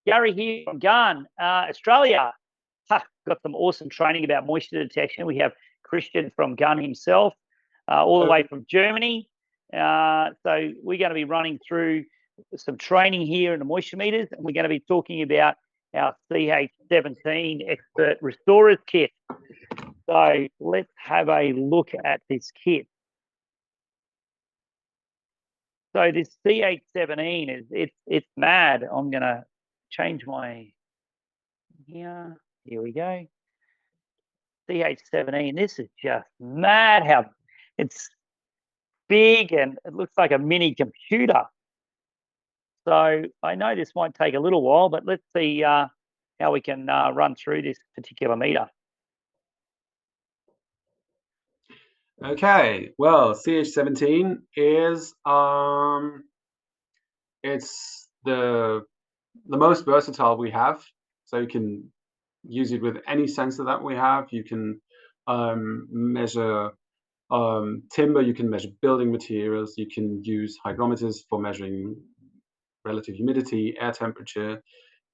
Gary here from Gann, Australia. Got some awesome training about moisture detection. We have Christian from Gann himself, all the way from Germany. So we're going to be running through some training here in the moisture meters, and we're going to be talking about our CH17 Expert Restorers Kit. So let's have a look at this kit. So this CH17 it's mad. I'm going to change my here. Here we go. CH17. This is just mad how it's big and it looks like a mini computer. So I know this might take a little while, but let's see how we can run through this particular meter. Okay, well, CH17 is it's the most versatile we have. So you can use it with any sensor that we have. You can measure timber, you can measure building materials, you can use hygrometers for measuring relative humidity, air temperature.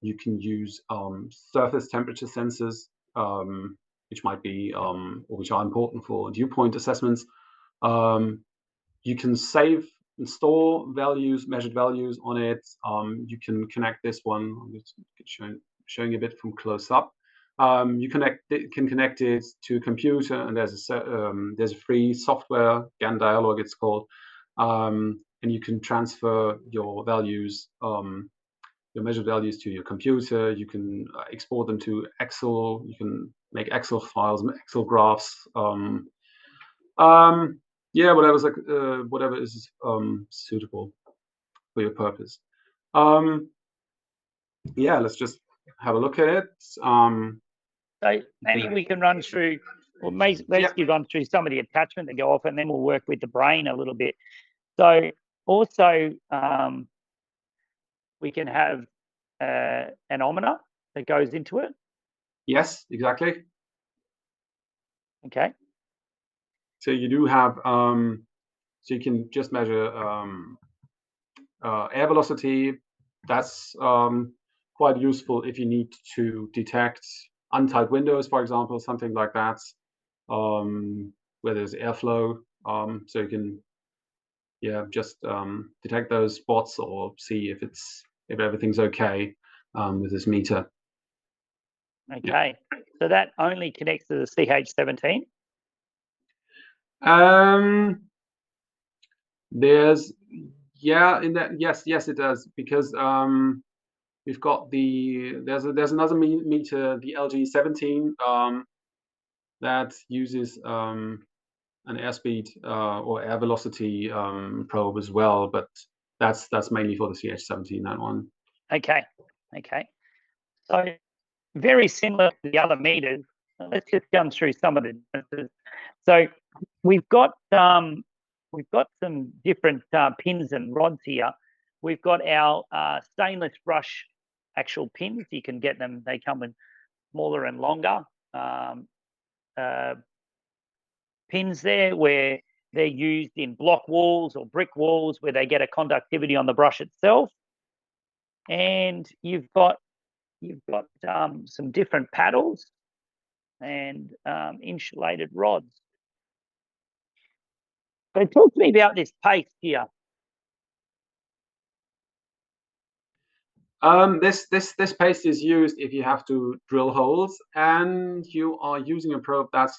You can use surface temperature sensors, which might be or which are important for dew point assessments. You can save and store values, measured values on it. You can connect this one. I'm just showing a bit from close up. You can connect it to a computer, and there's a free software, Gann Dialog it's called, and you can transfer your values, your measured values to your computer. You can export them to Excel. You can make Excel files, Excel graphs. Yeah, whatever is suitable for your purpose. Yeah, let's just have a look at it. So maybe we can run through, or let's run through some of the attachment that go off, and then we'll work with the brain a little bit. So also, we can have an anemometer that goes into it. Yes, exactly. Okay. So you do have, so you can just measure air velocity. That's quite useful if you need to detect untied windows, for example, something like that, where there's airflow. So you can, just detect those spots or see if everything's okay with this meter. Okay, so that only connects to the CH17. There's in that yes it does, because we've got there's another meter, the LG17, that uses an airspeed or air velocity probe as well, but that's mainly for the CH17, that one. Okay. So very similar to the other meters. Let's just run through some of the differences. So we've got some different pins and rods here. We've got our stainless brush actual pins. You can get them. They come in smaller and longer pins there, where they're used in block walls or brick walls, where they get a conductivity on the brush itself. And you've got some different paddles and insulated rods. So talk to me about this paste here. This paste is used if you have to drill holes and you are using a probe that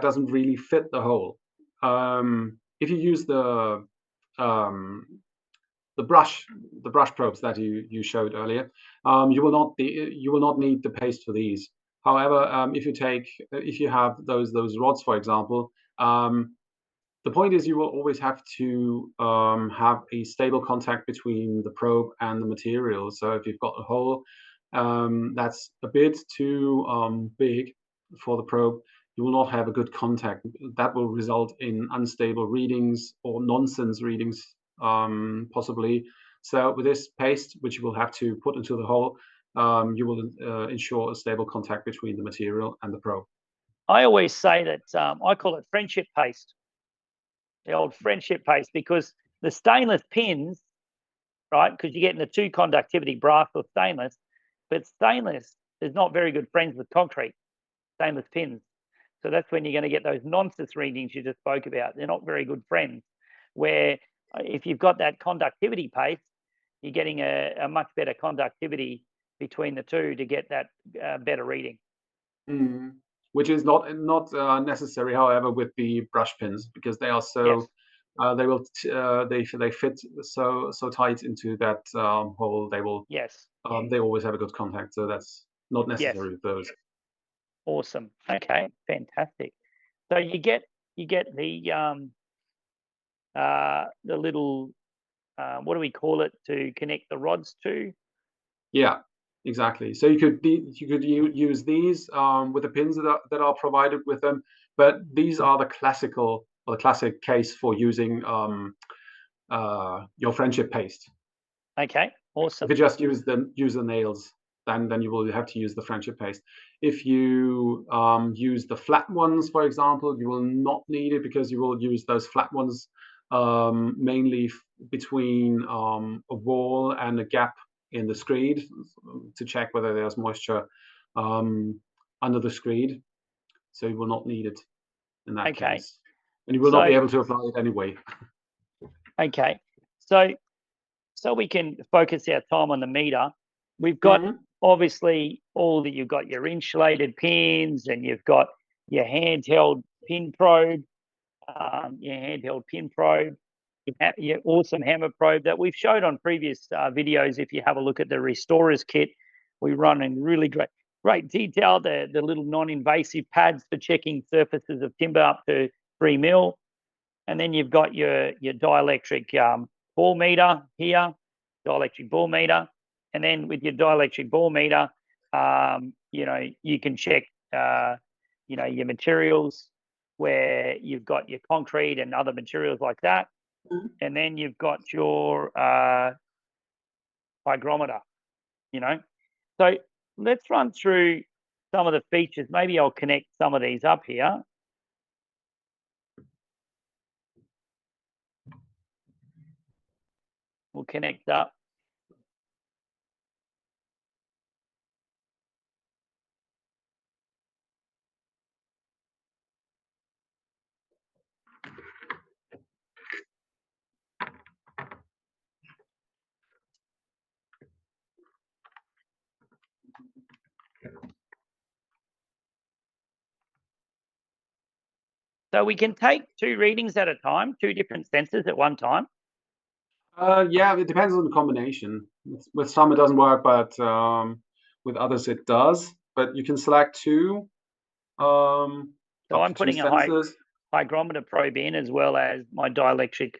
doesn't really fit the hole. If you use the brush probes that you showed earlier, you will not need the paste for these. However, if you have those rods, for example, the point is you will always have to have a stable contact between the probe and the material. So if you've got a hole that's a bit too big for the probe, you will not have a good contact. That will result in unstable readings or nonsense readings, possibly. So with this paste, which you will have to put into the hole, you will ensure a stable contact between the material and the probe. I always say that I call it friendship paste, the old friendship paste, because the stainless pins right? Because you're getting the two conductivity, brass or stainless, but stainless is not very good friends with concrete, stainless pins. So that's when you're going to get those nonsense readings you just spoke about. They're not very good friends. Where if you've got that conductivity paste, you're getting a much better conductivity between the two to get that better reading. Mm. Which is not necessary, however, with the brush pins, because they are so Yes. they fit so tight into that hole. They will Yes. they always have a good contact, so that's not Yes. necessary with those. Awesome. Okay. Fantastic. So you get the little what do we call it to connect the rods to? Yeah, exactly. So you could use these with the pins that are provided with them, but these are the classic case for using your friendship paste. Okay. Awesome. If you just use the nails, then you will have to use the friendship paste. If you use the flat ones, for example, you will not need it, because you will use those flat ones mainly between a wall and a gap in the screed to check whether there's moisture under the screed. So you will not need it in that Okay. case, and you will not be able to apply it anyway. Okay. So we can focus our time on the meter. We've got obviously all that you've got your insulated pins, and you've got your handheld pin probe, you have your awesome hammer probe that we've showed on previous videos. If you have a look at the Restorers kit, we run in really great detail the little non-invasive pads for checking surfaces of timber up to 3 mil. And then you've got your dielectric ball meter here, dielectric ball meter. And then with your dielectric ball meter, you can check, your materials, where you've got your concrete and other materials like that. And then you've got your hygrometer, So let's run through some of the features. Maybe I'll connect some of these up here. We'll connect up. So we can take two readings at a time, two different sensors at one time. Yeah, it depends on the combination. With some it doesn't work, but with others it does. But you can select two. So I'm putting a sensors. hygrometer probe in, as well as my dielectric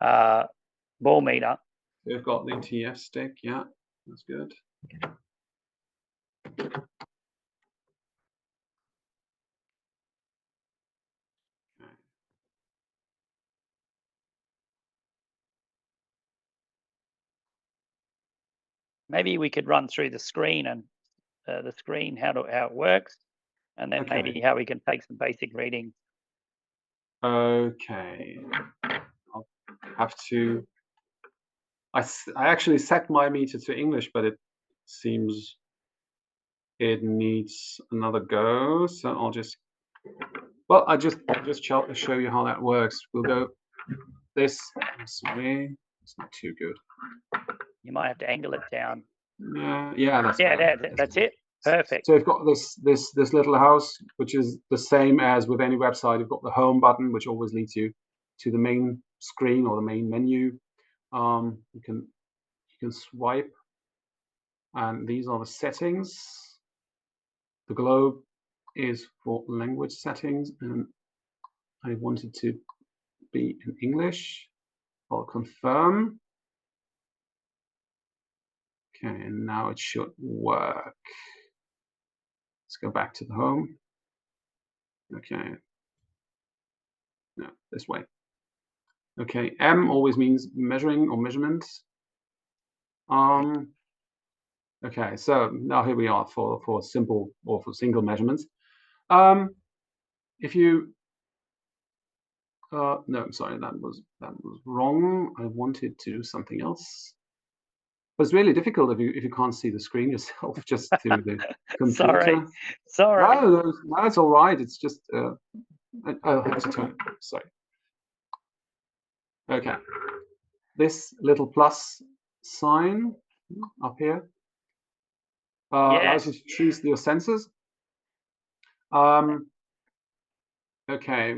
ball meter. They've got the TF stick. Yeah, that's good. Maybe we could run through the screen and how it works, and then maybe how we can take some basic readings. Okay, I'll have to. I actually set my meter to English, but it seems it needs another go. So I'll just. Well, I'll just show you how that works. We'll go this way. It's not too good. You might have to angle it down. Yeah, that's it. Perfect. So you've got this little house, which is the same as with any website. You've got the home button, which always leads you to the main screen or the main menu. You can swipe, and these are the settings. The globe is for language settings, and I want it to be in English. I'll confirm. Okay, and now it should work. Let's go back to the home. Okay. No, this way. Okay, M always means measuring or measurement. Okay, so now here we are for simple or for single measurements. If you no, sorry, that was wrong. I wanted to do something else. But it's really difficult if you can't see the screen yourself, just through the computer. Sorry. No, it's all right. It's just I'll have to turn. Sorry. Okay. This little plus sign up here allows you to choose your sensors. Okay,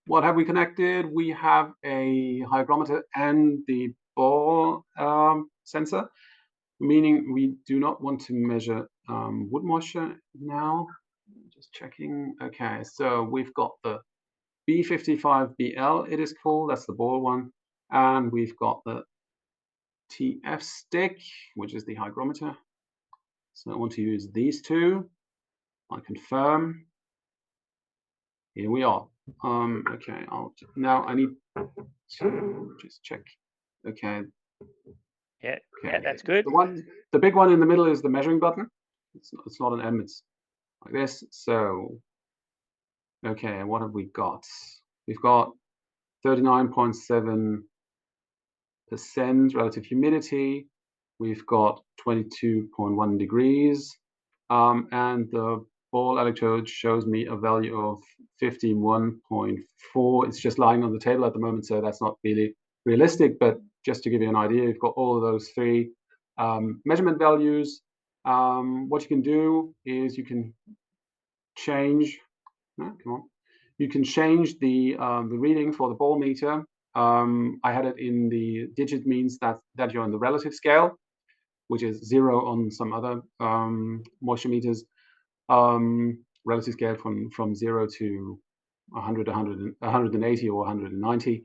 what have we connected? We have a hygrometer and the ball sensor, meaning we do not want to measure wood moisture now. Just checking. Okay, so we've got the B55BL, it is called. That's the ball one. And we've got the TF stick, which is the hygrometer. So I want to use these two. I confirm. Here we are. Okay, now I need to just check. Okay. Yeah, that's good. The big one in the middle is the measuring button. It's not an M, it's like this. So, okay, what have we got? We've got 39.7% relative humidity. We've got 22.1 degrees. And the ball electrode shows me a value of 51.4. It's just lying on the table at the moment, so that's not really realistic. But just to give you an idea, you've got all of those three measurement values. What you can do is you can change. You can change the reading for the ball meter. I had it in the digit means that you're on the relative scale, which is 0 on some other moisture meters. Relative scale from 0 to 100, 180 or 190.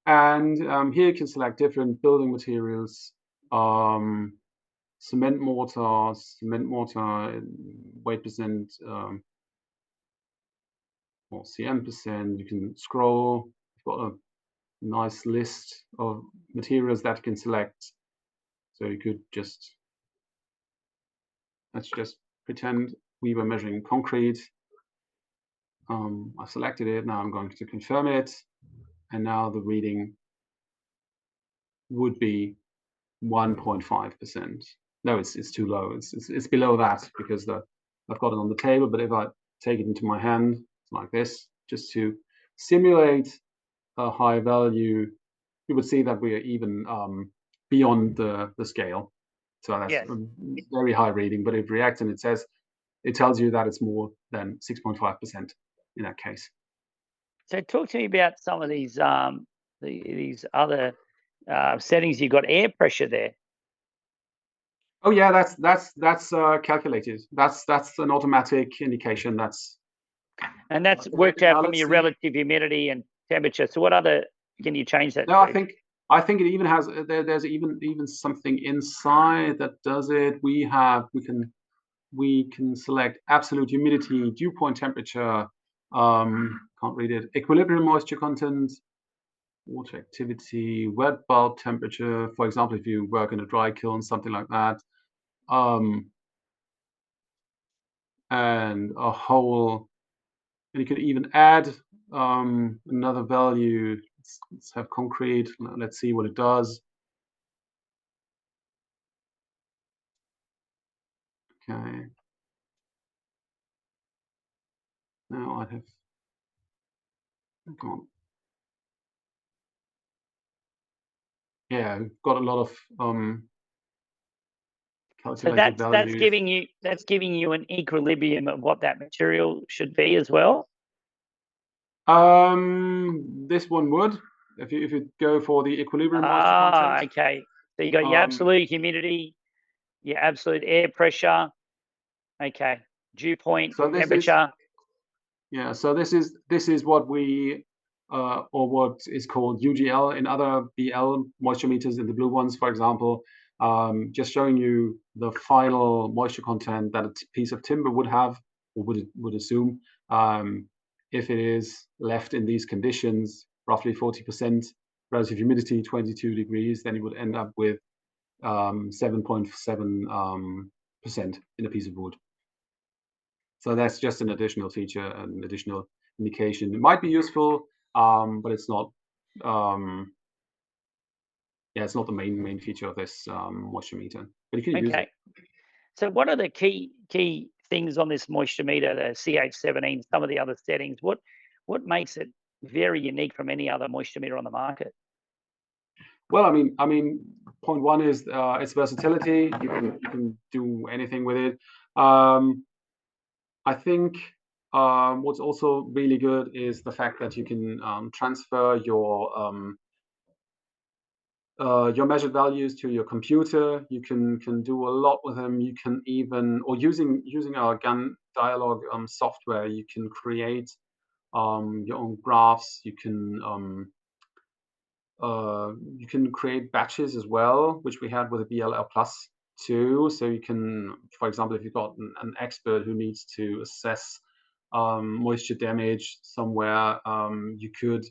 And here you can select different building materials, cement mortar, weight percent, or CM percent. You can scroll. You've got a nice list of materials that you can select. So you could just, let's just pretend we were measuring concrete. I've selected it. Now I'm going to confirm it. And now the reading would be 1.5%. No, it's too low. It's below that because I've got it on the table. But if I take it into my hand like this, just to simulate a high value, you would see that we are even beyond the scale. So that's a very high reading. But it reacts and it tells you that it's more than 6.5% in that case. So talk to me about some of these other settings. You've got air pressure there. Oh yeah, that's calculated. That's an automatic indication. That's worked out from your relative humidity and temperature. So what other can you change that? No, I think it even has there's even something inside that does it. We can select absolute humidity, dew point temperature. Can't read it. Equilibrium moisture content, water activity, wet bulb temperature. For example, if you work in a dry kiln, something like that. And a whole, and you could even add another value. Let's have concrete. Let's see what it does. Okay. Now I have, come on. Yeah, got a lot of calculated values. That's giving you an equilibrium of what that material should be as well. This one would, if you go for the equilibrium moisture content. Okay. So you got your absolute humidity, your absolute air pressure. Okay. Dew point temperature. So this is what we or what is called UGL in other BL moisture meters, in the blue ones, for example. Just showing you the final moisture content that a piece of timber would have, or would assume, if it is left in these conditions, roughly 40% relative humidity, 22 degrees, then you would end up with 7.7% in a piece of wood. So that's just an additional feature, an additional indication. It might be useful, but it's not yeah, it's not the main feature of this moisture meter, but you can use it. Okay. So what are the key things on this moisture meter, the CH17, some of the other settings? What makes it very unique from any other moisture meter on the market? Well, I mean, point one is its versatility. You can do anything with it. I think what's also really good is the fact that you can transfer your measured values to your computer. You can do a lot with them. You can even, or using our Gann dialog software, you can create your own graphs. You can create batches as well, which we had with the BLL Plus too. So you can, for example, if you've got an expert who needs to assess moisture damage somewhere, you could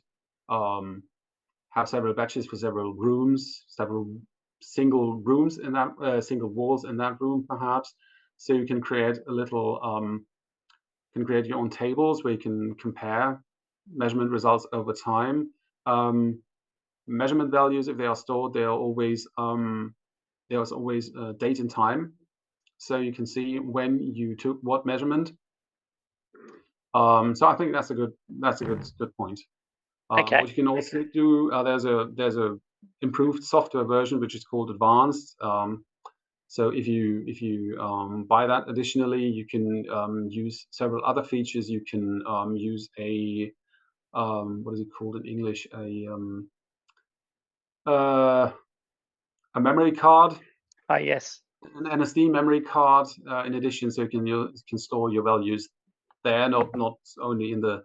have several batches for several rooms, several single rooms in that single walls in that room, perhaps. So you can create a little, can create your own tables where you can compare measurement results over time. Measurement values, if they are stored, there's always date and time, so you can see when you took what measurement. So I think that's a good point. Okay. What you can also do, there's a improved software version which is called Advanced. So if you buy that additionally, you can use several other features. You can use a what is it called in English? A memory card, Yes. an SD memory card in addition, so you can store your values there, not only in the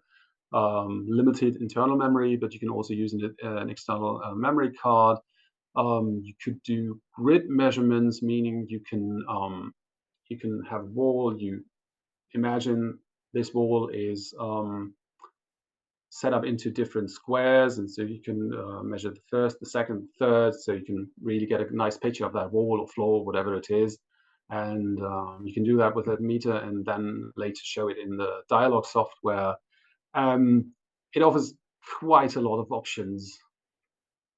limited internal memory, but you can also use an external memory card. You could do grid measurements, meaning you can have a wall. You imagine this wall is set up into different squares, and so you can measure the first, the second, third, so you can really get a nice picture of that wall or floor, whatever it is. And you can do that with a meter, and then later show it in the dialog software. It offers quite a lot of options.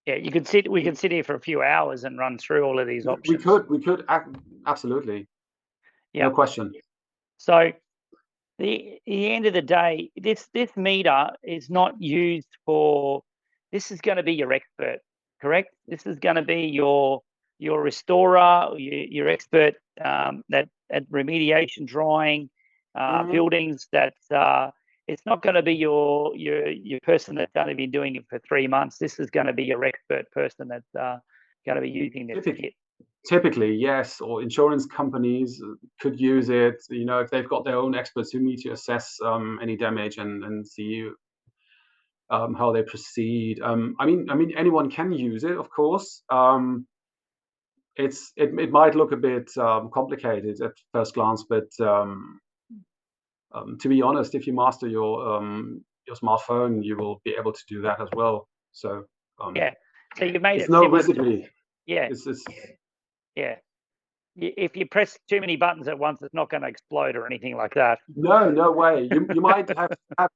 Yeah, we could sit here for a few hours and run through all of these options. We could absolutely, Yeah. no question. So the end of the day, this meter is not used for. This is going to be your expert, correct? This is going to be your restorer, your expert that at remediation drawing buildings. That it's not going to be your person that's going to be doing it for 3 months. This is going to be your expert person that's going to be using this kit. Typically, yes, or insurance companies could use it. You know, if they've got their own experts who need to assess any damage and see how they proceed. I mean, anyone can use it, of course. It might look a bit complicated at first glance, but to be honest, if you master your smartphone, you will be able to do that as well. So yeah, so you made it's it no simple. wizardry. Yeah, yeah. If you press too many buttons at once, it's not going to explode or anything like that. No way. You might have a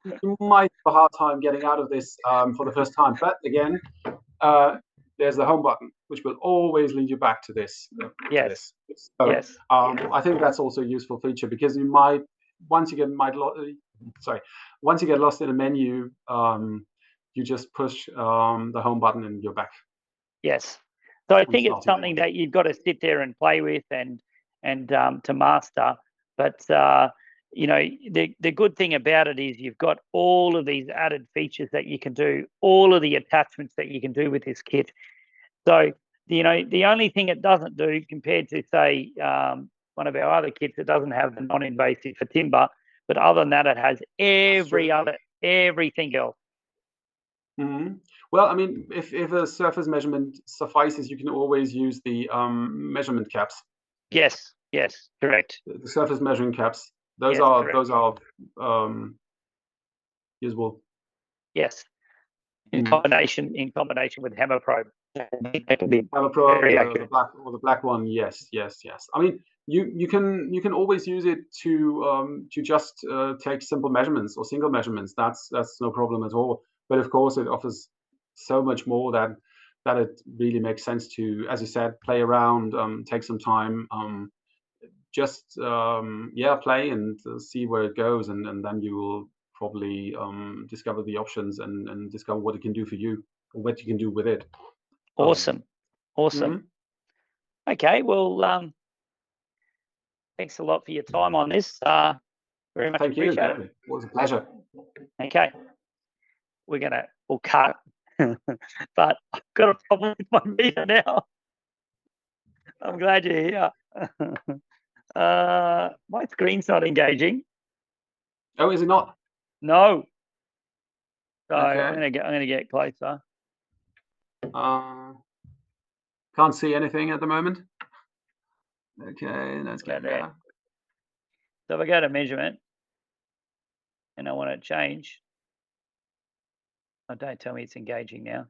hard time getting out of this for the first time. But again, there's the home button, which will always lead you back to this. Yes. So, yes. I think that's also a useful feature, because you might once you get lost in a menu, you just push the home button and you're back. Yes. So I think it's something that you've got to sit there and play with and to master. But you know, the good thing about it is you've got all of these added features that you can do, all of the attachments that you can do with this kit. So you know, the only thing it doesn't do compared to say one of our other kits, it doesn't have the non-invasive for timber. But other than that, it has everything else. Mm-hmm. Well, I mean, if a surface measurement suffices, you can always use the measurement caps. Yes, correct. The surface measuring caps. Those yes, are correct. usable. Yes, in combination with hammer probe. Hammer probe, the black one. Yes. I mean, you can always use it to just take simple measurements or single measurements. That's no problem at all. But of course, it offers so much more that that it really makes sense to, as you said, play around, take some time, just yeah, play and see where it goes, and then you will probably discover the options and discover what it can do for you or what you can do with it. Awesome. Awesome. Mhm. Okay, well, thanks a lot for your time on this. Very much Thank you. appreciate it. It was a pleasure. Okay, we'll cut, but I've got a problem with my meter now. I'm glad you're here. My screen's not engaging. Oh, is it not? No. So Okay. I'm gonna get closer. Can't see anything at the moment. Okay, let's Go get there. there. So if I go to measurement and I want to change, oh, don't tell me it's engaging now.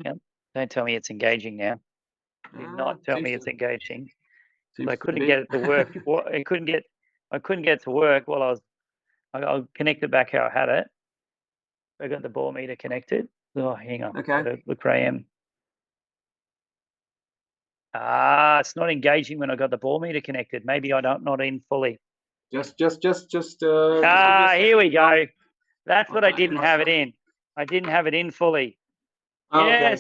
Yep. Don't tell me it's engaging now. Do not tell me it's engaging. I Seems to couldn't be. get it to work. Well, I couldn't get it to work while I'll connect it back how I had it. I got the ball meter connected. Oh, hang on. Okay. Look where I am. It's not engaging when I got the ball meter connected. Maybe I don't not in fully. Just give me a Here we second. go. That's I'll what I connect didn't have it myself. in. I didn't have it in fully. Oh, okay.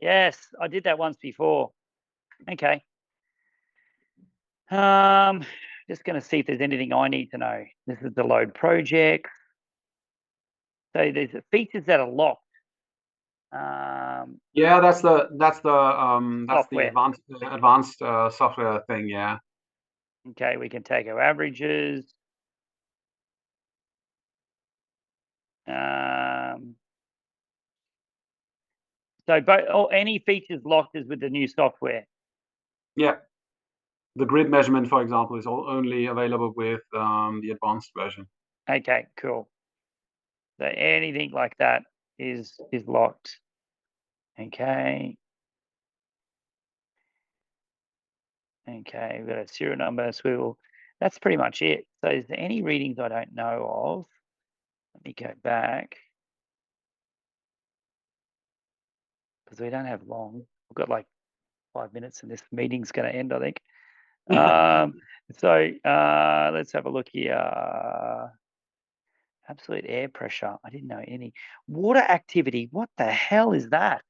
Yes, I did that once before. Okay. Just going to see if there's anything I need to know. This is the load project. So there's features that are locked. Yeah, that's the Software. advanced software thing. Yeah. Okay, we can take our averages. So any features locked is with the new software. Yeah. The grid measurement, for example, is only available with the advanced version. Okay, cool. So anything like that is locked. Okay. Okay, we've got a serial number, swivel. That's pretty much it. So is there any readings I don't know of? Let me go back. Because we don't have long. We've got like 5 minutes and this meeting's going to end, I think. So let's have a look here. Absolute air pressure. I didn't know any. Water activity. What the hell is that?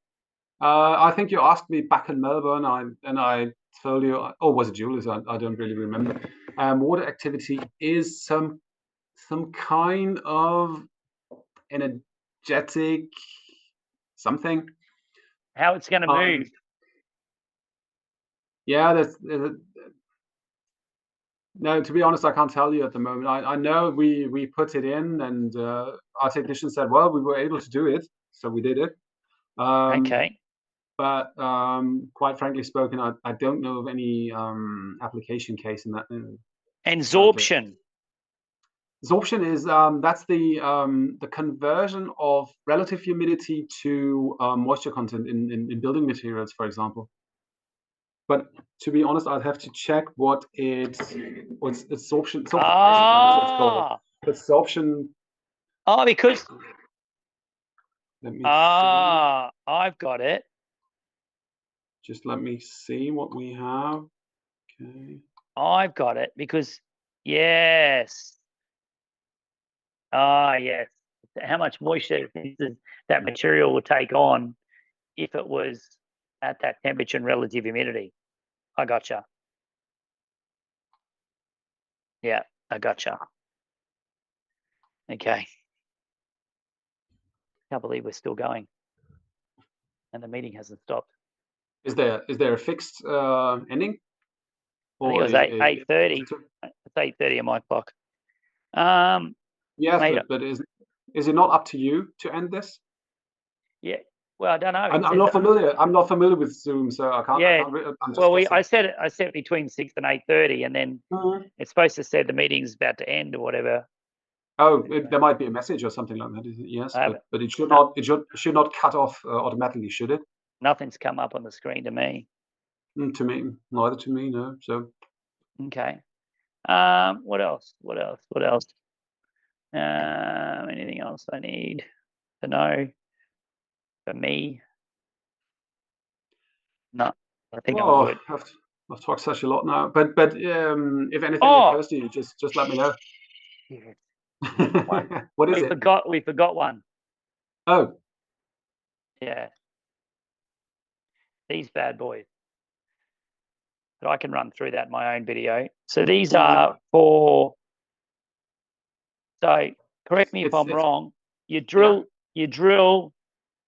I think you asked me back in Melbourne, and I told you, or was it Julius? I don't really remember. Water activity is some kind of energetic something. How it's going to move? Yeah, that's no. To be honest, I can't tell you at the moment. I know we put it in, and our technician said, "Well, we were able to do it, so we did it." Okay. But quite frankly spoken, I don't know of any application case in that. Absorption. Absorption is that's the conversion of relative humidity to moisture content in building materials, for example. But to be honest, I'd have to check what's absorption. It's called absorption. Oh, because Let me see. I've got it. Just let me see what we have. Okay. I've got it because yes. Yes. How much moisture that material will take on if it was at that temperature and relative humidity. I gotcha. Yeah, I gotcha. Okay. Can't believe we're still going, and the meeting hasn't stopped. Is there a fixed ending? I think it was 8:30. It's 8:30 on my clock. Yes, Mate, but is it not up to you to end this? yeah. Well, I don't know. I'm not familiar. I'm not familiar with Zoom, so I can't. Yeah. I'm just Well, guessing. I set between 6 and 8:30, and then it's supposed to say the meeting's about to end or whatever. Oh, there might be a message or something like that. Yes, but it should No. not. It should not cut off automatically, should it? Nothing's come up on the screen to me. To me, neither to me. No. So Okay. What else? Anything else I need to know? for me. No, I think I'm Oh, good. I've talked such a lot now, but if anything Oh, occurs to you, just let me know. shit. What is it? We forgot one. Oh, Yeah, these bad boys. But I can run through that in my own video. So these are for. So correct me if I'm wrong. You drill.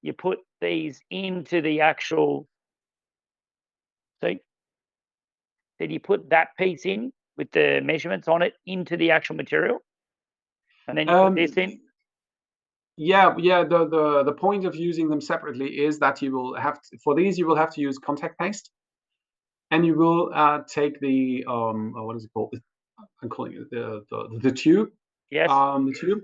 You put these into the actual. So did you put that piece in with the measurements on it into the actual material, and then you put this in? Yeah. The point of using them separately is that you will have to, for these you will have to use contact paste, and you will take the what is it called? I'm calling it the tube. Yes. The tube.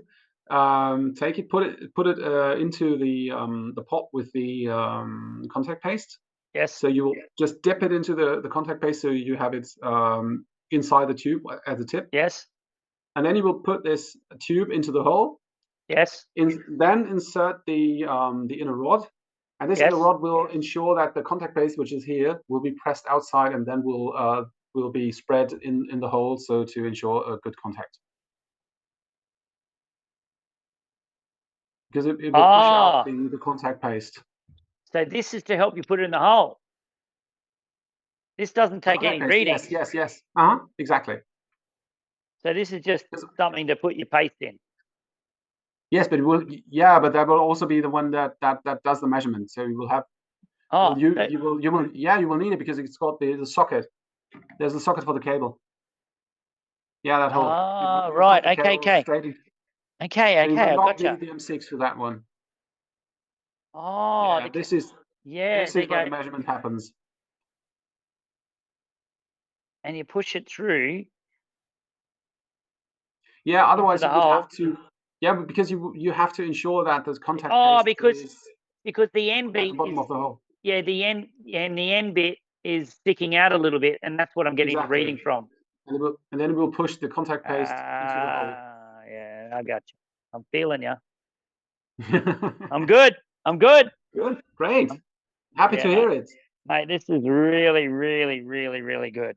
Take it, put it into the pot with the contact paste. Yes. So you will just dip it into the contact paste, so you have it inside the tube at the tip. Yes. And then you will put this tube into the hole. Yes. Then insert the inner rod, and this Yes. inner rod will ensure that the contact paste, which is here, will be pressed outside, and then will be spread in the hole, so to ensure a good contact. Because it will push out the contact paste. So this is to help you put it in the hole. This doesn't take any readings. Yes. Exactly. So this is just something to put your paste in. Yes, but it will. Yeah, but that will also be the one that does the measurement. So you will have. Oh, you will. Yeah, you will need it because it's got the socket. There's the socket for the cable. Yeah, that hole. Right. Okay. Okay. So you will not Gotcha. need the M6 for that one. Oh, yeah, this is where the measurement happens. And you push it through. Yeah, otherwise you would have to. Yeah, but because you have to ensure that the contact paste is because the end bit at the bottom of the hole. Yeah, the end bit is sticking out a little bit, and that's what I'm getting the reading from. And then we'll push the contact paste into the hole. Yeah, I got you. I'm feeling you. I'm good. Good, great. Happy to hear it, mate. This is really, really, really, really good.